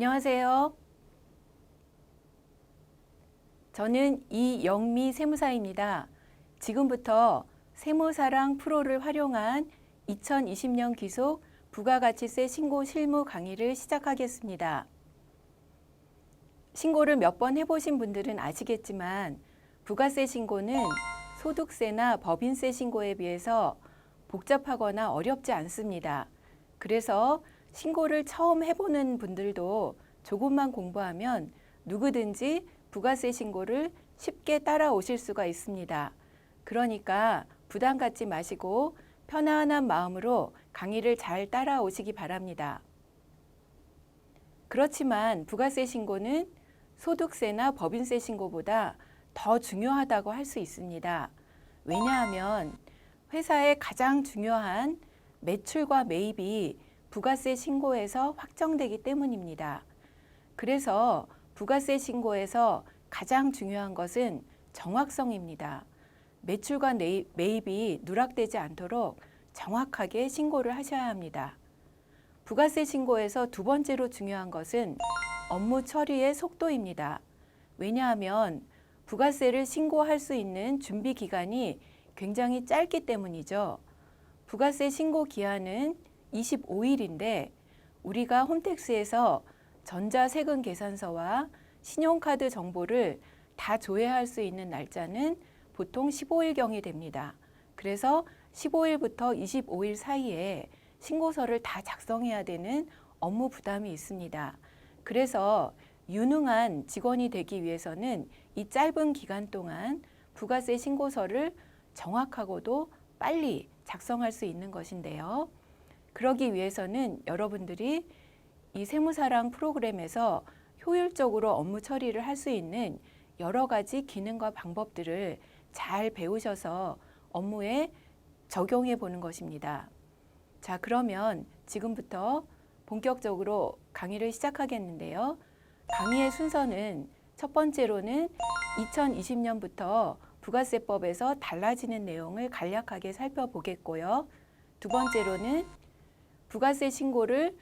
안녕하세요. 저는 이영미 세무사입니다. 지금부터 세무사랑 프로를 활용한 2020년 기속 부가가치세 신고 실무 강의를 시작하겠습니다. 신고를 몇 번 해보신 분들은 아시겠지만 부가세 신고는 소득세나 법인세 신고에 비해서 복잡하거나 어렵지 않습니다. 그래서 신고를 처음 해보는 분들도 조금만 공부하면 누구든지 부가세 신고를 쉽게 따라오실 수가 있습니다. 그러니까 부담 갖지 마시고 편안한 마음으로 강의를 잘 따라오시기 바랍니다. 그렇지만 부가세 신고는 소득세나 법인세 신고보다 더 중요하다고 할 수 있습니다. 왜냐하면 회사의 가장 중요한 매출과 매입이 부가세 신고에서 확정되기 때문입니다. 그래서 부가세 신고에서 가장 중요한 것은 정확성입니다. 매출과 매입이 누락되지 않도록 정확하게 신고를 하셔야 합니다. 부가세 신고에서 두 번째로 중요한 것은 업무 처리의 속도입니다. 왜냐하면 부가세를 신고할 수 있는 준비 기간이 굉장히 짧기 때문이죠. 부가세 신고 기한은 25일인데 우리가 홈택스에서 전자세금 계산서와 신용카드 정보를 다 조회할 수 있는 날짜는 보통 15일경이 됩니다. 그래서 15일부터 25일 사이에 신고서를 다 작성해야 되는 업무 부담이 있습니다. 그래서 유능한 직원이 되기 위해서는 이 짧은 기간 동안 부가세 신고서를 정확하고도 빨리 작성할 수 있는 것인데요. 그러기 위해서는 여러분들이 이 세무사랑 프로그램에서 효율적으로 업무 처리를 할 수 있는 여러 가지 기능과 방법들을 잘 배우셔서 업무에 적용해 보는 것입니다. 자, 그러면 지금부터 본격적으로 강의를 시작하겠는데요. 강의의 순서는 첫 번째로는 2020년부터 부가세법에서 달라지는 내용을 간략하게 살펴보겠고요. 두 번째로는 부가세 신고를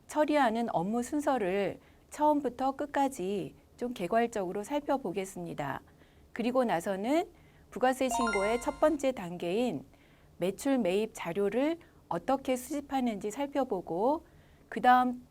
처리하는 업무 순서를 처음부터 끝까지 좀 개괄적으로 살펴보겠습니다. 그리고 나서는 부가세 신고의 첫 번째 단계인 매출 매입 자료를 어떻게 수집하는지 살펴보고 그 다음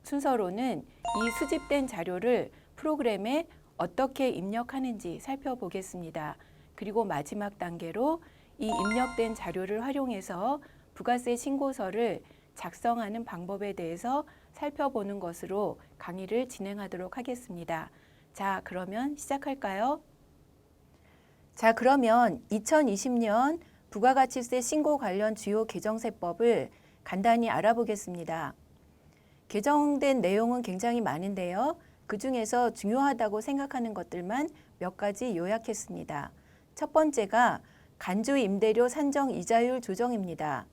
순서로는 이 수집된 자료를 프로그램에 어떻게 입력하는지 살펴보겠습니다. 그리고 마지막 단계로 이 입력된 자료를 활용해서 부가세 신고서를 작성하는 방법에 대해서 살펴보는 것으로 강의를 진행하도록 하겠습니다. 자, 그러면 시작할까요? 자, 그러면 2020년 부가가치세 신고 관련 주요 개정세법을 간단히 알아보겠습니다. 개정된 내용은 굉장히 많은데요. 그 중에서 중요하다고 생각하는 것들만 몇 가지 요약했습니다. 첫 번째가 간주 임대료 산정 이자율 조정입니다.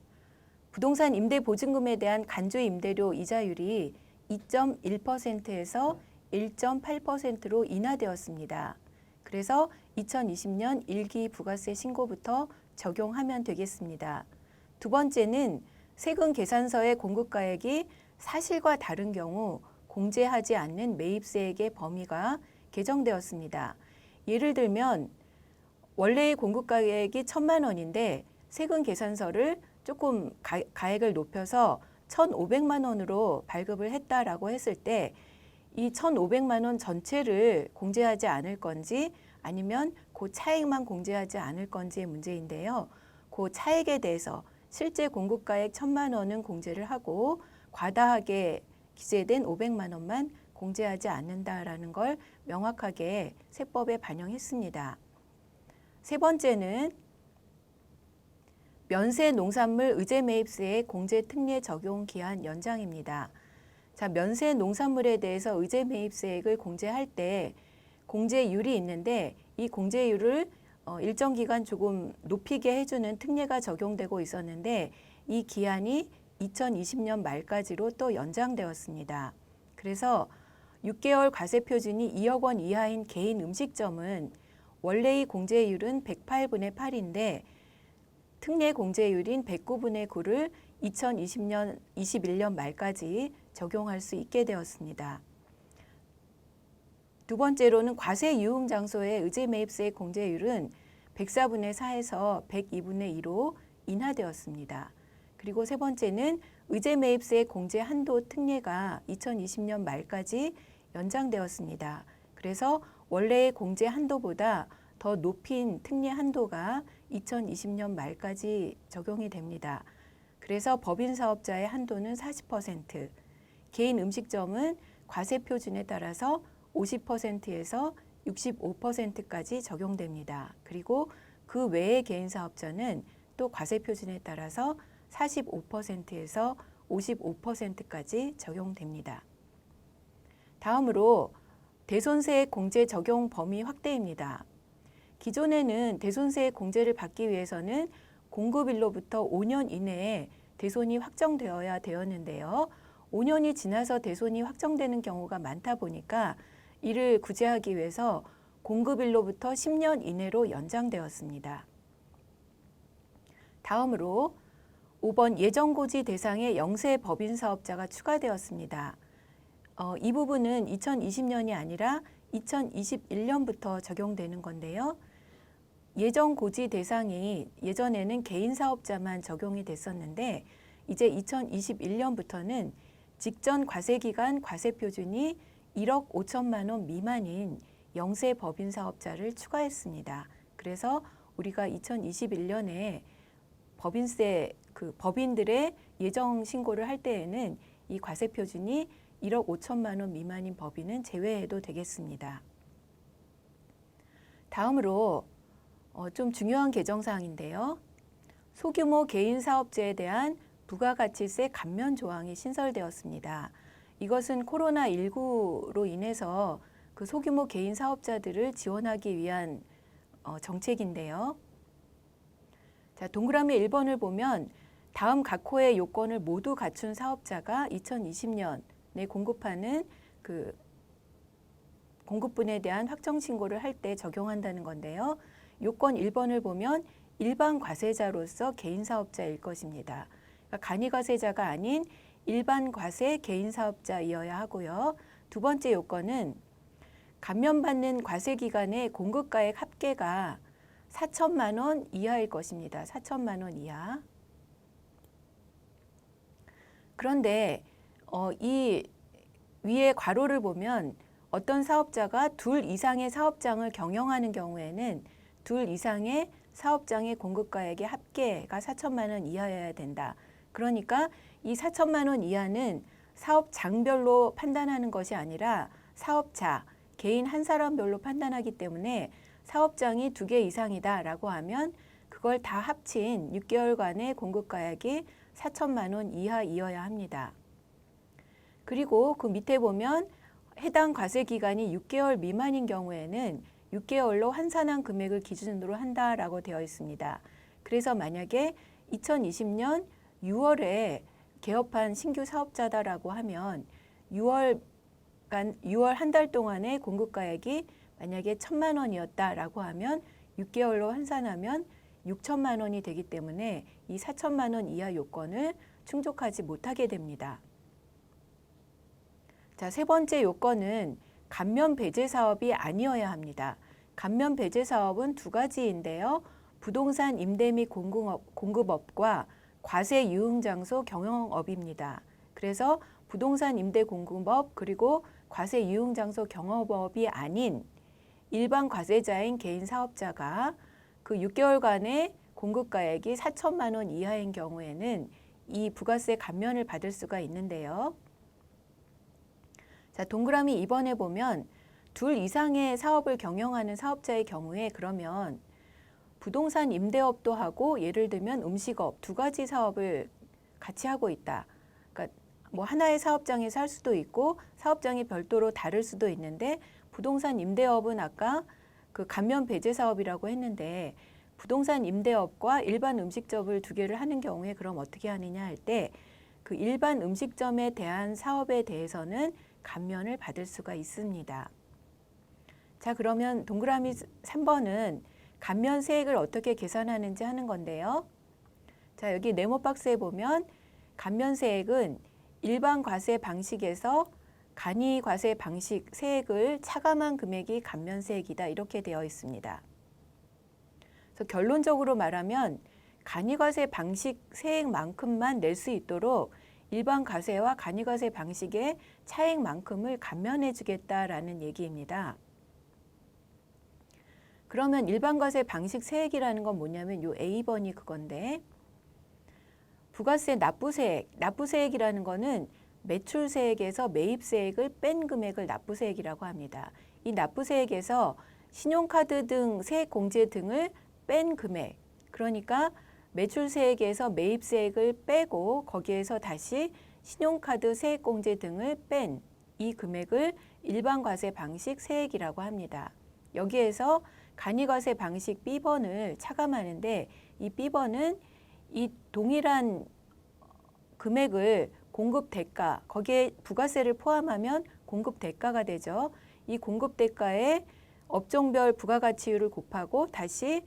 부동산 임대 보증금에 대한 간주 임대료 이자율이 2.1%에서 1.8%로 인하되었습니다. 그래서 2020년 1기 부가세 신고부터 적용하면 되겠습니다. 두 번째는 세금 계산서의 공급가액이 사실과 다른 경우 공제하지 않는 매입세액의 범위가 개정되었습니다. 예를 들면 원래의 공급가액이 1,000만 원인데 세금 계산서를 조금 가액을 높여서 1,500만 원으로 발급을 했다라고 했을 때 이 1,500만 원 전체를 공제하지 않을 건지 아니면 그 차액만 공제하지 않을 건지의 문제인데요. 그 차액에 대해서 실제 공급가액 1,000만 원은 공제를 하고 과다하게 기재된 500만 원만 공제하지 않는다라는 걸 명확하게 세법에 반영했습니다. 세 번째는 면세 농산물 의제 매입세의 공제 특례 적용 기한 연장입니다. 자, 면세 농산물에 대해서 의제 매입세액을 공제할 때 공제율이 있는데 이 공제율을 일정 기간 조금 높이게 해주는 특례가 적용되고 있었는데 이 기한이 2020년 말까지로 또 연장되었습니다. 그래서 6개월 과세 표준이 2억 원 이하인 개인 음식점은 원래의 공제율은 108분의 8인데 특례 공제율인 109분의 9를 2020년, 21년 말까지 적용할 수 있게 되었습니다. 두 번째로는 과세 유흥 장소의 의제 매입세액 공제율은 104분의 4에서 102분의 2로 인하되었습니다. 그리고 세 번째는 의제 매입세액 공제 한도 특례가 2020년 말까지 연장되었습니다. 그래서 원래의 공제 한도보다 더 높인 특례 한도가 2020년 말까지 적용이 됩니다. 그래서 법인 사업자의 한도는 40%, 개인 음식점은 과세 표준에 따라서 50%에서 65%까지 적용됩니다. 그리고 그 외의 개인 사업자는 또 과세 표준에 따라서 45%에서 55%까지 적용됩니다. 다음으로 대손세액 공제 적용 범위 확대입니다. 기존에는 대손세액 공제를 받기 위해서는 공급일로부터 5년 이내에 대손이 확정되어야 되었는데요. 5년이 지나서 대손이 확정되는 경우가 많다 보니까 이를 구제하기 위해서 공급일로부터 10년 이내로 연장되었습니다. 다음으로 5번 예정고지 대상의 영세 법인 사업자가 추가되었습니다. 이 부분은 2020년이 아니라 2021년부터 적용되는 건데요. 예정고지 대상이 예전에는 개인 사업자만 적용이 됐었는데 이제 2021년부터는 직전 과세기간 과세표준이 1억 5천만 원 미만인 영세 법인 사업자를 추가했습니다. 그래서 우리가 2021년에 법인세 법인들의 예정 신고를 할 때에는 이 과세표준이 1억 5천만 원 미만인 법인은 제외해도 되겠습니다. 다음으로 좀 중요한 개정사항인데요. 소규모 개인 사업자에 대한 부가가치세 감면 조항이 신설되었습니다. 이것은 코로나19로 인해서 그 소규모 개인 사업자들을 지원하기 위한 정책인데요. 자, 동그라미 1번을 보면 다음 각 호의 요건을 모두 갖춘 사업자가 2020년에 공급하는 그 공급분에 대한 확정 신고를 할 때 적용한다는 건데요. 요건 1번을 보면 일반 과세자로서 개인 사업자일 것입니다. 그러니까 간이 과세자가 아닌 일반 과세 개인 사업자이어야 하고요. 두 번째 요건은 감면받는 과세 기간의 공급가액 합계가 4천만 원 이하일 것입니다. 4천만 원 이하. 그런데 이 위에 괄호를 보면 어떤 사업자가 둘 이상의 사업장을 경영하는 경우에는 둘 이상의 사업장의 공급가액의 합계가 4천만 원 이하여야 된다. 그러니까 이 4천만 원 이하는 사업장별로 판단하는 것이 아니라 사업자, 개인 한 사람별로 판단하기 때문에 사업장이 2개 이상이다라고 하면 그걸 다 합친 6개월간의 공급가액이 4천만 원 이하이어야 합니다. 그리고 그 밑에 보면 해당 과세 기간이 6개월 미만인 경우에는 6개월로 환산한 금액을 기준으로 한다라고 되어 있습니다. 그래서 만약에 2020년 6월에 개업한 신규 사업자다라고 하면 6월 한 달 동안의 공급가액이 만약에 1,000만 원이었다라고 하면 6개월로 환산하면 6천만 원이 되기 때문에 이 4천만 원 이하 요건을 충족하지 못하게 됩니다. 자, 세 번째 요건은 감면 배제 사업이 아니어야 합니다. 감면 배제 사업은 두 가지인데요. 부동산 임대 및 공급업과 과세 유흥 장소 경영업입니다. 그래서 부동산 임대 공급업 그리고 과세 유흥 장소 경영업이 아닌 일반 과세자인 개인 사업자가 그 6개월간의 공급가액이 4천만 원 이하인 경우에는 이 부가세 감면을 받을 수가 있는데요. 자, 동그라미 2번에 보면 둘 이상의 사업을 경영하는 사업자의 경우에 그러면 부동산 임대업도 하고 예를 들면 음식업 두 가지 사업을 같이 하고 있다. 그러니까 뭐 하나의 사업장에서 할 수도 있고 사업장이 별도로 다를 수도 있는데 부동산 임대업은 아까 그 감면 배제 사업이라고 했는데 부동산 임대업과 일반 음식점을 두 개를 하는 경우에 그럼 어떻게 하느냐 할 때 그 일반 음식점에 대한 사업에 대해서는 감면을 받을 수가 있습니다. 자, 그러면 동그라미 3번은 감면 세액을 어떻게 계산하는지 하는 건데요. 자, 여기 네모 박스에 보면 감면세액은 일반 과세 방식에서 간이 과세 방식 세액을 차감한 금액이 감면세액이다 이렇게 되어 있습니다. 그래서 결론적으로 말하면 간이과세 방식 세액만큼만 낼 수 있도록 일반 과세와 간이과세 방식의 차액만큼을 감면해 주겠다라는 얘기입니다. 그러면 일반 과세 방식 세액이라는 건 뭐냐면 요 A번이 그건데, 부가세 납부세액, 납부세액이라는 거는 매출세액에서 매입세액을 뺀 금액을 납부세액이라고 합니다. 이 납부세액에서 신용카드 등 세액공제 등을 뺀 금액, 그러니까 매출세액에서 매입세액을 빼고 거기에서 다시 신용카드 세액공제 등을 뺀 이 금액을 일반과세 방식 세액이라고 합니다. 여기에서 간이과세 방식 B번을 차감하는데, 이 B번은 이 동일한 금액을 공급 대가, 거기에 부가세를 포함하면 공급 대가가 되죠. 이 공급 대가에 업종별 부가가치율을 곱하고 다시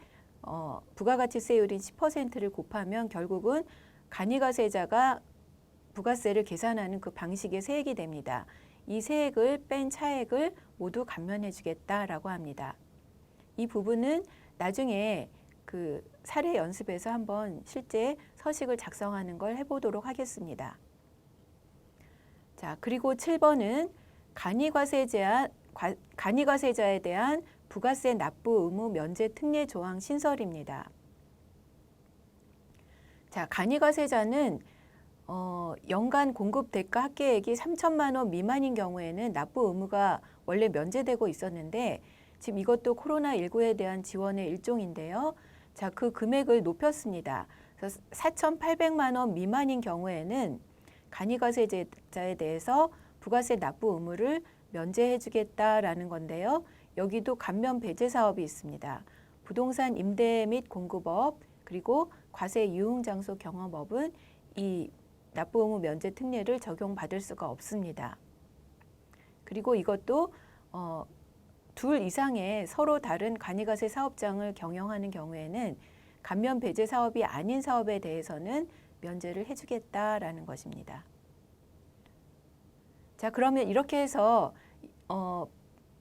부가가치세율인 10%를 곱하면 결국은 간이과세자가 부가세를 계산하는 그 방식의 세액이 됩니다. 이 세액을 뺀 차액을 모두 감면해 주겠다라고 합니다. 이 부분은 나중에 그 사례 연습에서 한번 실제 서식을 작성하는 걸 해보도록 하겠습니다. 자, 그리고 7번은 간이과세자에 대한 부가세 납부 의무 면제 특례 조항 신설입니다. 자, 간이과세자는 연간 공급 대가 합계액이 3천만 원 미만인 경우에는 납부 의무가 원래 면제되고 있었는데, 지금 이것도 코로나19에 대한 지원의 일종인데요. 자, 그 금액을 높였습니다. 그래서 4,800만 원 미만인 경우에는 간이과세자에 대해서 부가세 납부 의무를 면제해 주겠다라는 건데요. 여기도 감면 배제 사업이 있습니다. 부동산 임대 및 공급업, 그리고 과세 유흥장소 경험업은 이 납부 의무 면제 특례를 적용받을 수가 없습니다. 그리고 이것도 둘 이상의 서로 다른 간이과세 사업장을 경영하는 경우에는 감면 배제 사업이 아닌 사업에 대해서는 면제를 해주겠다라는 것입니다. 자, 그러면 이렇게 해서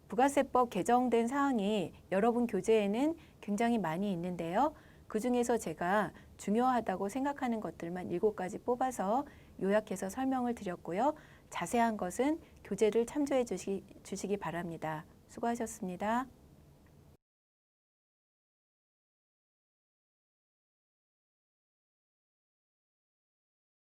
부가세법 개정된 사항이 여러분 교재에는 굉장히 많이 있는데요. 그 중에서 제가 중요하다고 생각하는 것들만 7가지 뽑아서 요약해서 설명을 드렸고요. 자세한 것은 교재를 참조해 주시기 바랍니다. 수고하셨습니다.